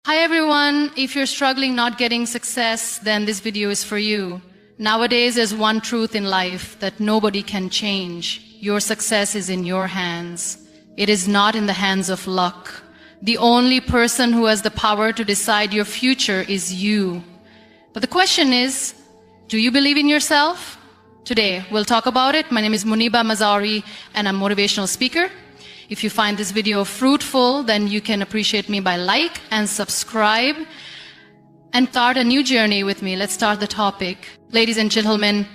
Hi everyone, if you're struggling not getting success, then this video is for you. Nowadays there's one truth in life that nobody can change. Your success is in your hands. It is not in the hands of luck. The only person who has the power to decide your future is you. But the question is, do you believe in yourself? Today we'll talk about it. My name is Muniba Mazari and I'm a motivational speaker. If you find this video fruitful, then you can appreciate me by like and subscribe and start a new journey with me. Let's start the topic. Ladies and gentlemen,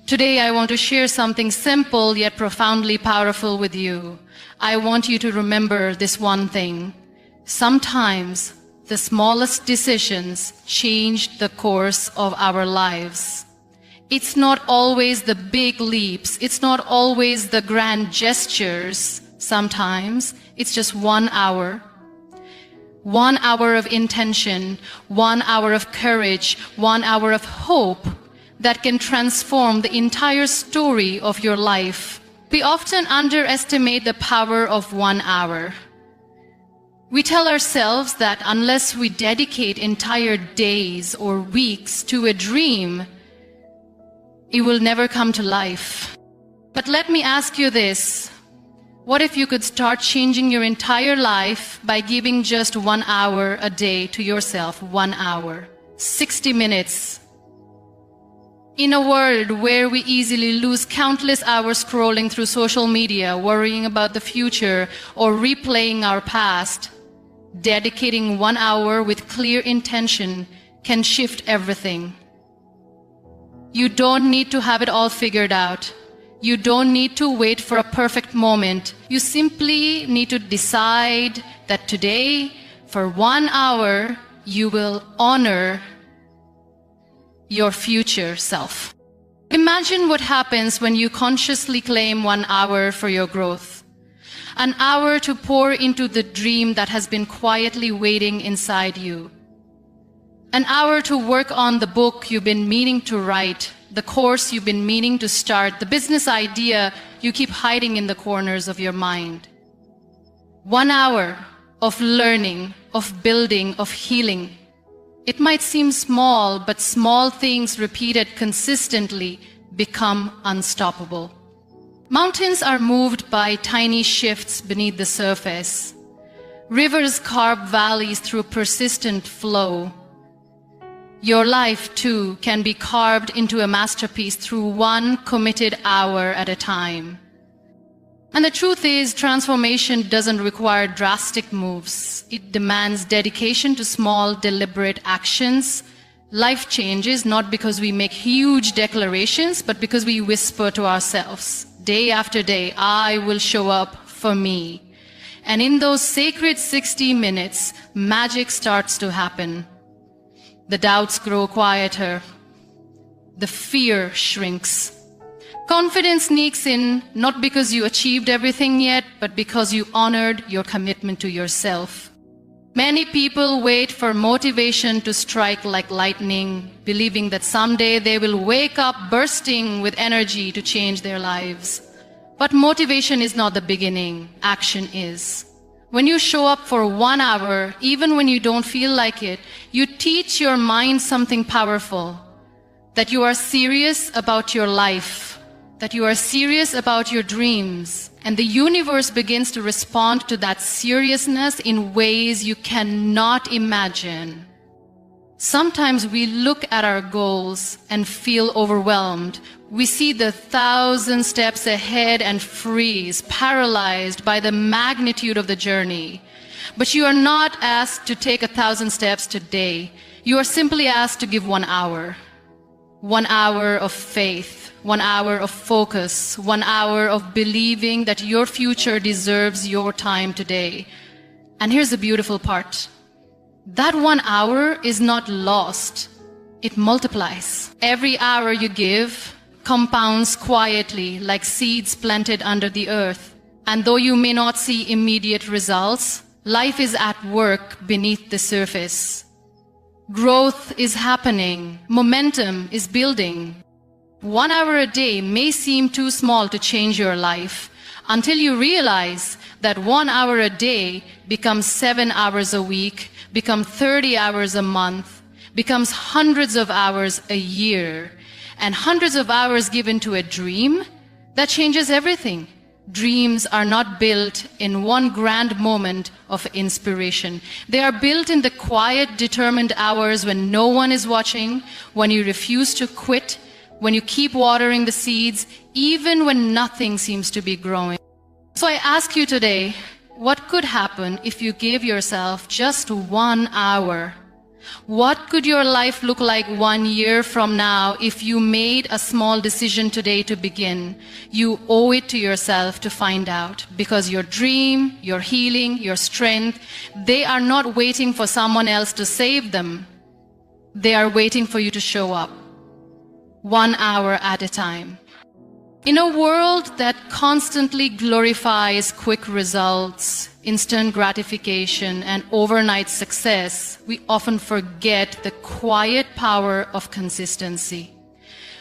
today I want to share something simple yet profoundly powerful with you. I want you to remember this one thing. Sometimes the smallest decisions change the course of our lives. It's not always the big leaps. It's not always the grand gestures. Sometimes it's just 1 hour. 1 hour of intention, 1 hour of courage, 1 hour of hope that can transform the entire story of your life. We often underestimate the power of 1 hour. We tell ourselves that unless we dedicate entire days or weeks to a dream, it will never come to life. But let me ask you this. What if you could start changing your entire life by giving just 1 hour a day to yourself? 1 hour, 60 minutes. In a world where we easily lose countless hours scrolling through social media, worrying about the future, or replaying our past, dedicating 1 hour with clear intention can shift everything. You don't need to have it all figured out. You don't need to wait for a perfect moment. You simply need to decide that today, for 1 hour, you will honor your future self. Imagine what happens when you consciously claim 1 hour for your growth. An hour to pour into the dream that has been quietly waiting inside you. An hour to work on the book you've been meaning to write, the course you've been meaning to start, the business idea you keep hiding in the corners of your mind. 1 hour of learning, of building, of healing. It might seem small, but small things repeated consistently become unstoppable. Mountains are moved by tiny shifts beneath the surface. Rivers carve valleys through persistent flow. Your life, too, can be carved into a masterpiece through 1 committed hour at a time. And the truth is, transformation doesn't require drastic moves. It demands dedication to small, deliberate actions. Life changes not because we make huge declarations, but because we whisper to ourselves, day after day, I will show up for me. And in those sacred 60 minutes, magic starts to happen. The doubts grow quieter. The fear shrinks. Confidence sneaks in, not because you achieved everything yet, but because you honored your commitment to yourself. Many people wait for motivation to strike like lightning, believing that someday they will wake up bursting with energy to change their lives. But motivation is not the beginning, action is. When you show up for 1 hour, even when you don't feel like it, you teach your mind something powerful. That you are serious about your life. That you are serious about your dreams. And the universe begins to respond to that seriousness in ways you cannot imagine. Sometimes we look at our goals and feel overwhelmed. We see the 1,000 steps ahead and freeze, paralyzed by the magnitude of the journey. But you are not asked to take 1,000 steps today. You are simply asked to give 1 hour. 1 hour of faith, 1 hour of focus, 1 hour of believing that your future deserves your time today. And here's the beautiful part. That 1 hour is not lost. It multiplies. Every hour you give compounds quietly like seeds planted under the earth. And though you may not see immediate results, life is at work beneath the surface. Growth is happening. Momentum is building. 1 hour a day may seem too small to change your life. until you realize that 1 hour a day becomes 7 hours a week, becomes 30 hours a month, becomes hundreds of hours a year, and hundreds of hours given to a dream, that changes everything. Dreams are not built in one grand moment of inspiration. They are built in the quiet, determined hours when no one is watching, when you refuse to quit, when you keep watering the seeds, even when nothing seems to be growing. So I ask you today, what could happen if you gave yourself just 1 hour? What could your life look like 1 year from now if you made a small decision today to begin? You owe it to yourself to find out, because your dream, your healing, your strength, they are not waiting for someone else to save them. They are waiting for you to show up, 1 hour at a time. In a world that constantly glorifies quick results, instant gratification, and overnight success, we often forget the quiet power of consistency.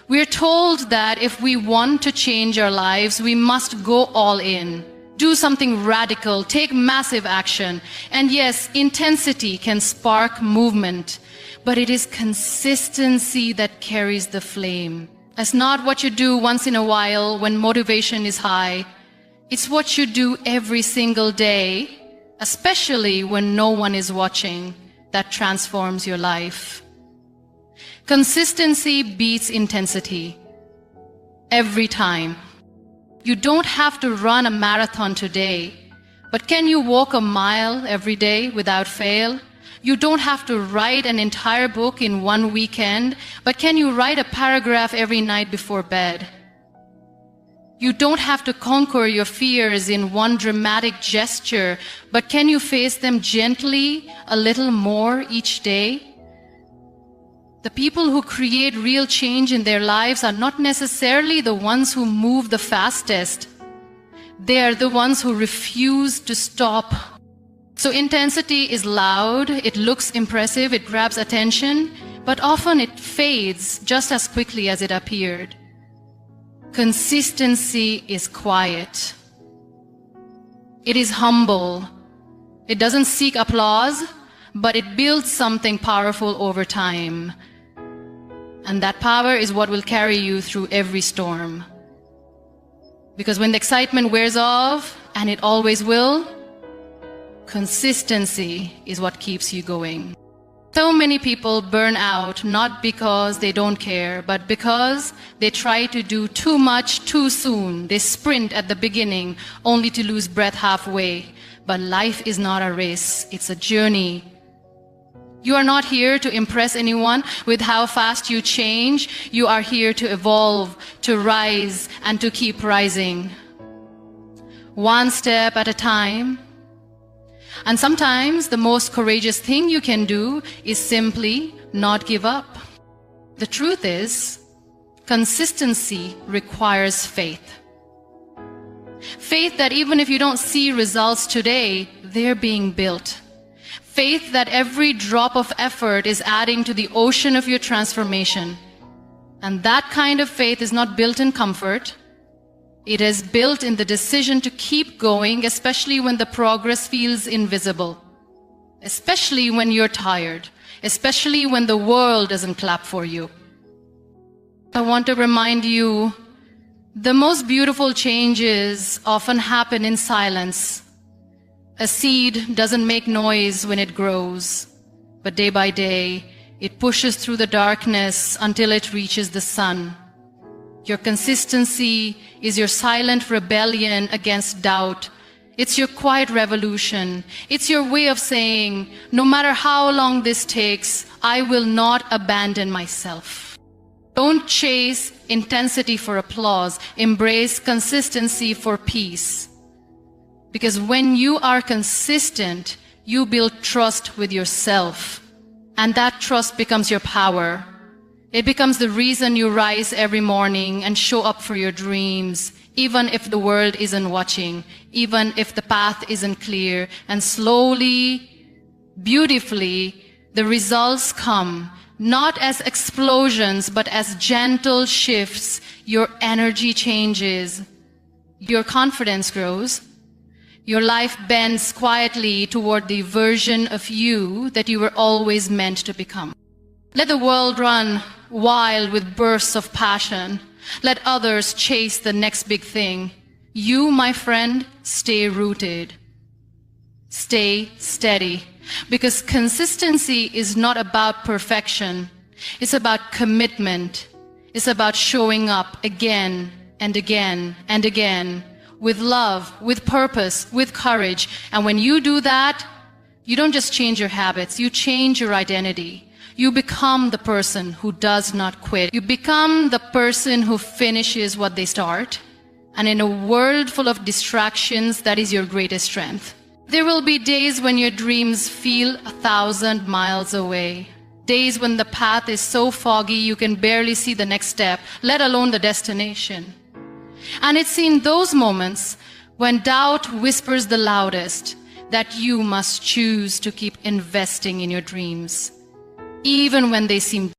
We're told that if we want to change our lives, we must go all in, do something radical, take massive action. And yes, intensity can spark movement, but it is consistency that carries the flame. It's not what you do once in a while when motivation is high. It's what you do every single day, especially when no one is watching, that transforms your life. Consistency beats intensity every time. You don't have to run a marathon today, but can you walk a mile every day without fail? You don't have to write an entire book in one weekend, but can you write a paragraph every night before bed? You don't have to conquer your fears in one dramatic gesture, but can you face them gently a little more each day? The people who create real change in their lives are not necessarily the ones who move the fastest. They are the ones who refuse to stop. So intensity is loud, it looks impressive, it grabs attention, but often it fades just as quickly as it appeared. Consistency is quiet. It is humble. It doesn't seek applause, but it builds something powerful over time. And that power is what will carry you through every storm. Because when the excitement wears off, and it always will, consistency is what keeps you going. So many people burn out not because they don't care, but because they try to do too much too soon. They sprint at the beginning only to lose breath halfway. But life is not a race, it's a journey. You are not here to impress anyone with how fast you change. You are here to evolve, to rise, and to keep rising. One step at a time. And sometimes the most courageous thing you can do is simply not give up. The truth is, consistency requires faith. Faith that even if you don't see results today, they're being built. Faith that every drop of effort is adding to the ocean of your transformation. And that kind of faith is not built in comfort. It is built in the decision to keep going, especially when the progress feels invisible, especially when you're tired, especially when the world doesn't clap for you. I want to remind you, the most beautiful changes often happen in silence. A seed doesn't make noise when it grows, but day by day, it pushes through the darkness until it reaches the sun. Your consistency is your silent rebellion against doubt. It's your quiet revolution. It's your way of saying, no matter how long this takes, I will not abandon myself. Don't chase intensity for applause. Embrace consistency for peace. Because when you are consistent, you build trust with yourself. And that trust becomes your power. It becomes the reason you rise every morning and show up for your dreams, even if the world isn't watching, even if the path isn't clear. And slowly, beautifully, the results come, not as explosions, but as gentle shifts. Your energy changes. your confidence grows. Your life bends quietly toward the version of you that you were always meant to become. Let the world run wild with bursts of passion. Let others chase the next big thing. You, my friend, stay rooted. Stay steady. Because consistency is not about perfection. It's about commitment. It's about showing up again and again and again with love, with purpose, with courage. And when you do that, you don't just change your habits, you change your identity. You become the person who does not quit. You become the person who finishes what they start. And in a world full of distractions, that is your greatest strength. There will be days when your dreams feel 1,000 miles away. Days when the path is so foggy you can barely see the next step, let alone the destination. And it's in those moments when doubt whispers the loudest that you must choose to keep investing in your dreams, even when they seem